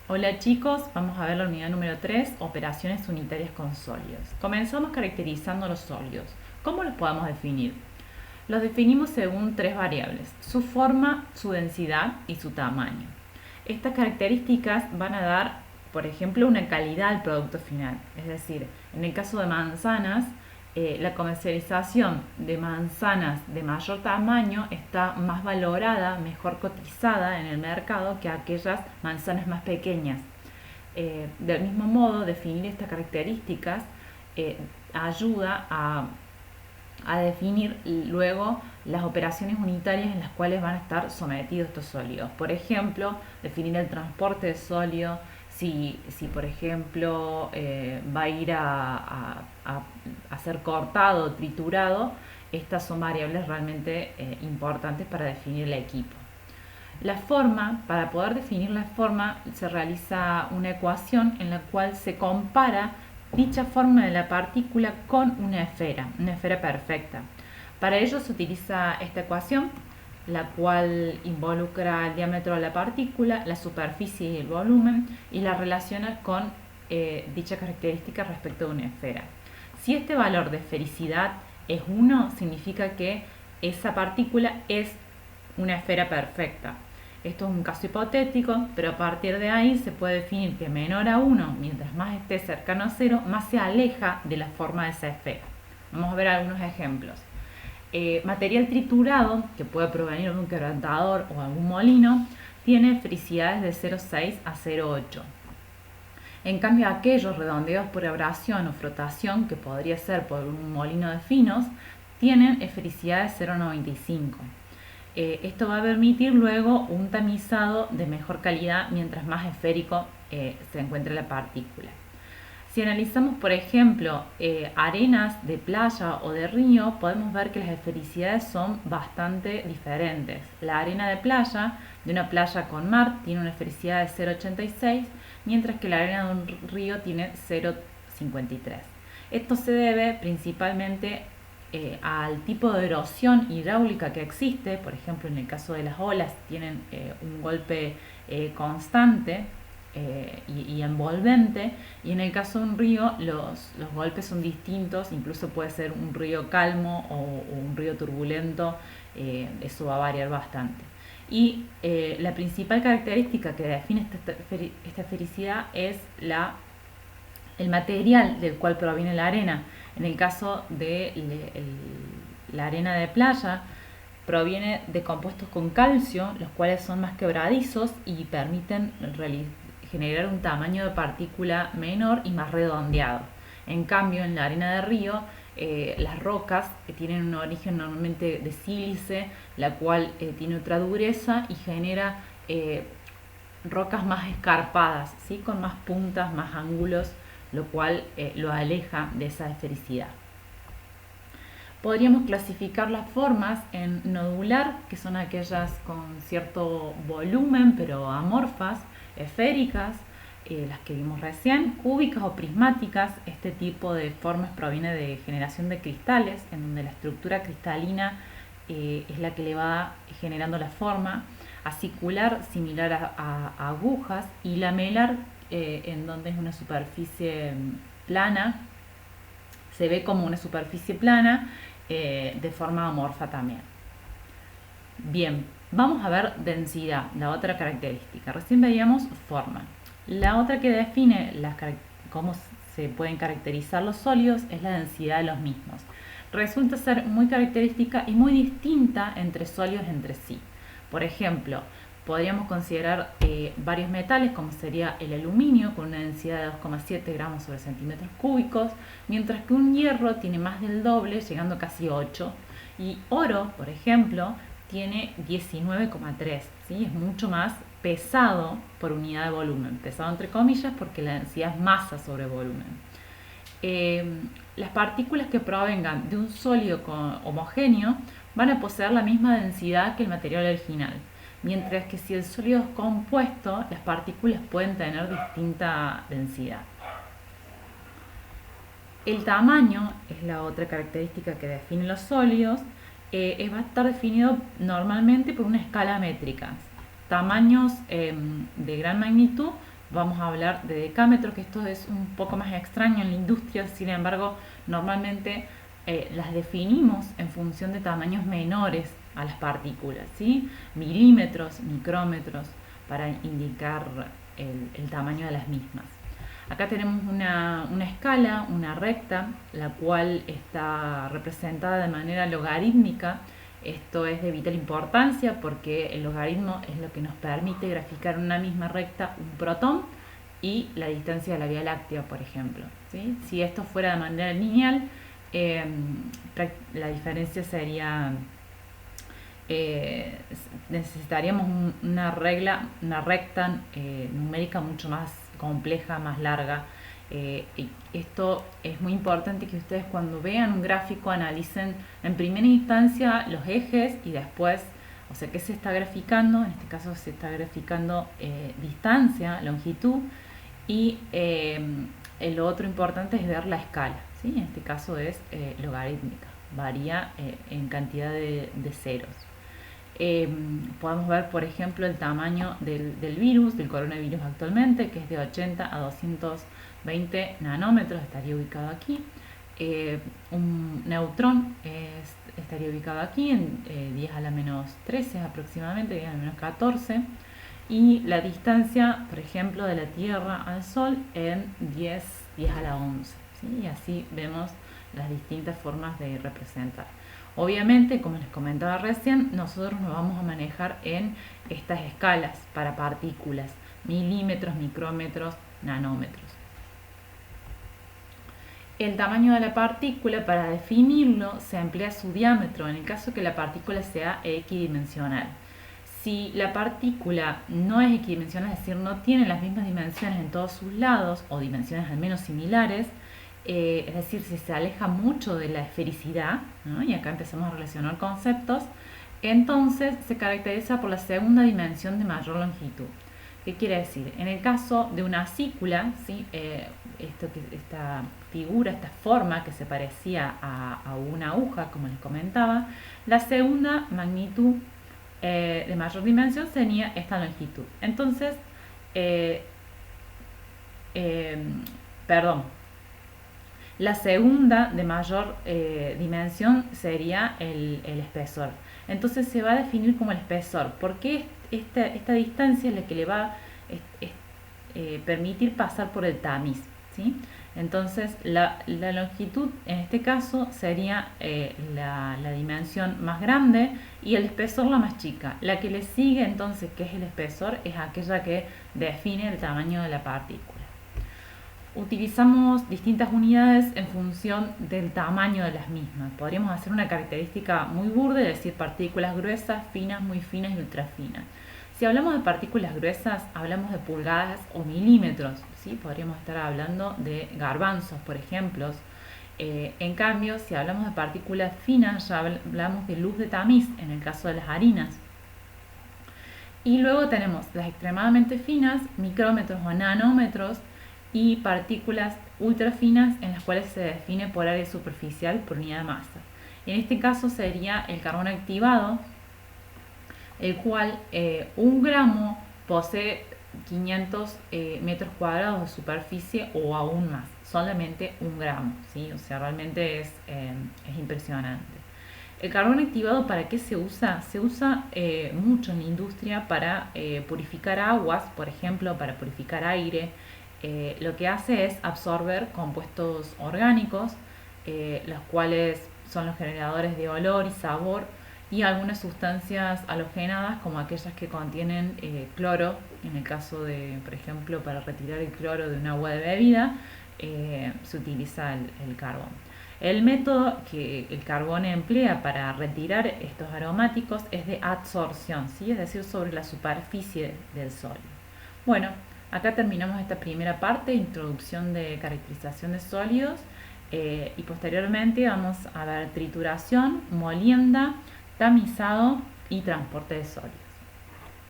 Hola chicos, vamos a ver la unidad número 3, operaciones unitarias con sólidos. Comenzamos caracterizando los sólidos. ¿Cómo los podemos definir? Los definimos según tres variables: su forma, su densidad y su tamaño. Estas características van a dar, por ejemplo, una calidad al producto final. Es decir, en el caso de manzanas, la comercialización de manzanas de mayor tamaño está más valorada, mejor cotizada en el mercado que aquellas manzanas más pequeñas. Del mismo modo, definir estas características ayuda a definir luego las operaciones unitarias en las cuales van a estar sometidos estos sólidos. Por ejemplo, definir el transporte de sólido, si por ejemplo va a ir a ser cortado o triturado. Estas son variables realmente importantes para definir el equipo. La forma, para poder definir la forma, se realiza una ecuación en la cual se compara dicha forma de la partícula con una esfera perfecta. Para ello se utiliza esta ecuación, la cual involucra el diámetro de la partícula, la superficie y el volumen, y la relaciona con dicha característica respecto de una esfera. Si este valor de esfericidad es 1, significa que esa partícula es una esfera perfecta. Esto es un caso hipotético, pero a partir de ahí se puede definir que menor a 1, mientras más esté cercano a 0, más se aleja de la forma de esa esfera. Vamos a ver algunos ejemplos. Material triturado, que puede provenir de un quebrantador o algún molino, tiene esfericidades de 0,6 a 0,8. En cambio, aquellos redondeados por abrasión o frotación, que podría ser por un molino de finos, tienen esfericidades de 0,95. Esto va a permitir luego un tamizado de mejor calidad mientras más esférico se encuentre la partícula. Si analizamos, por ejemplo, arenas de playa o de río, podemos ver que las esfericidades son bastante diferentes. La arena de playa, de una playa con mar, tiene una esfericidad de 0,86, mientras que la arena de un río tiene 0,53. Esto se debe principalmente al tipo de erosión hidráulica que existe. Por ejemplo, en el caso de las olas tienen un golpe constante y envolvente, y en el caso de un río los golpes son distintos, incluso puede ser un río calmo o un río turbulento, eso va a variar bastante. Y la principal característica que define esta esfericidad es el material del cual proviene la arena. En el caso de la arena de playa, proviene de compuestos con calcio, los cuales son más quebradizos y permiten generar un tamaño de partícula menor y más redondeado. En cambio, en la arena de río, las rocas tienen un origen normalmente de sílice, la cual tiene otra dureza y genera rocas más escarpadas, ¿sí? Con más puntas, más ángulos, lo cual lo aleja de esa esfericidad. Podríamos clasificar las formas en nodular, que son aquellas con cierto volumen pero amorfas; esféricas, las que vimos recién; cúbicas o prismáticas. Este tipo de formas proviene de generación de cristales, en donde la estructura cristalina es la que le va generando la forma; acicular, similar a agujas; y lamelar, en donde es una superficie plana, se ve como una superficie plana, de forma amorfa también. Bien, vamos a ver densidad, la otra característica. Recién veíamos forma. La otra que define cómo se pueden caracterizar los sólidos es la densidad de los mismos. Resulta ser muy característica y muy distinta entre sólidos entre sí. Por ejemplo, podríamos considerar varios metales, como sería el aluminio, con una densidad de 2,7 gramos sobre centímetros cúbicos, mientras que un hierro tiene más del doble, llegando casi 8, y oro, por ejemplo, tiene 19,3, ¿sí? Es mucho más pesado por unidad de volumen. Pesado entre comillas porque la densidad es masa sobre volumen. Las partículas que provengan de un sólido homogéneo van a poseer la misma densidad que el material original, mientras que si el sólido es compuesto, las partículas pueden tener distinta densidad. El tamaño es la otra característica que define los sólidos. Va a estar definido normalmente por una escala métrica. Tamaños de gran magnitud vamos a hablar de decámetros, que esto es un poco más extraño en la industria, sin embargo, normalmente las definimos en función de tamaños menores a las partículas, ¿sí? Milímetros, micrómetros, para indicar el tamaño de las mismas. Acá tenemos una escala, una recta, la cual está representada de manera logarítmica. Esto es de vital importancia porque el logaritmo es lo que nos permite graficar en una misma recta un protón y la distancia de la Vía Láctea, por ejemplo, ¿sí? Si esto fuera de manera lineal, la diferencia sería, necesitaríamos una recta numérica mucho más compleja, más larga. Y esto es muy importante que ustedes cuando vean un gráfico analicen en primera instancia los ejes y después, o sea, qué se está graficando. En este caso se está graficando distancia, longitud, y lo otro importante es ver la escala, ¿sí? En este caso es logarítmica, varía en cantidad de ceros. Podemos ver, por ejemplo, el tamaño del virus, del coronavirus actualmente, que es de 80 a 220 nanómetros, estaría ubicado aquí. Un neutrón estaría ubicado aquí en 10 a la menos 13 aproximadamente, 10 a la menos 14. Y la distancia, por ejemplo, de la Tierra al Sol en 10 a la 11, ¿sí? Y así vemos las distintas formas de representar. Obviamente, como les comentaba recién, nosotros nos vamos a manejar en estas escalas para partículas, milímetros, micrómetros, nanómetros. El tamaño de la partícula, para definirlo, se emplea su diámetro en el caso que la partícula sea equidimensional. Si la partícula no es equidimensional, es decir, no tiene las mismas dimensiones en todos sus lados, o dimensiones al menos similares, es decir, si se aleja mucho de la esfericidad, ¿no? Y acá empezamos a relacionar conceptos, entonces se caracteriza por la segunda dimensión de mayor longitud. ¿Qué quiere decir? En el caso de una acícula, ¿sí? Esta figura, esta forma que se parecía a una aguja, como les comentaba, la segunda magnitud de mayor dimensión sería esta longitud. Entonces, la segunda de mayor dimensión sería el espesor. Entonces se va a definir como el espesor, porque esta distancia es la que le va a permitir pasar por el tamiz, ¿sí? Entonces la longitud en este caso sería la dimensión más grande y el espesor la más chica. La que le sigue entonces, que es el espesor, es aquella que define el tamaño de la partícula. Utilizamos distintas unidades en función del tamaño de las mismas. Podríamos hacer una característica muy burda, es decir, partículas gruesas, finas, muy finas y ultrafinas. Si hablamos de partículas gruesas, hablamos de pulgadas o milímetros, ¿sí? Podríamos estar hablando de garbanzos, por ejemplo. En cambio, si hablamos de partículas finas, ya hablamos de luz de tamiz, en el caso de las harinas. Y luego tenemos las extremadamente finas, micrómetros o nanómetros, y partículas ultrafinas en las cuales se define por área superficial por unidad de masa. En este caso sería el carbón activado, el cual 1 gramo posee 500 metros cuadrados de superficie o aún más, solamente 1 gramo, ¿sí? O sea, realmente es impresionante. ¿El carbón activado para qué se usa? Se usa mucho en la industria para purificar aguas, por ejemplo, para purificar aire. Lo que hace es absorber compuestos orgánicos, los cuales son los generadores de olor y sabor, y algunas sustancias halogenadas como aquellas que contienen cloro, en el caso de, por ejemplo, para retirar el cloro de un agua de bebida, se utiliza el carbón. El método que el carbón emplea para retirar estos aromáticos es de adsorción, ¿sí? Es decir, sobre la superficie del sólido. Bueno, acá terminamos esta primera parte, introducción de caracterización de sólidos, y posteriormente vamos a ver trituración, molienda, tamizado y transporte de sólidos.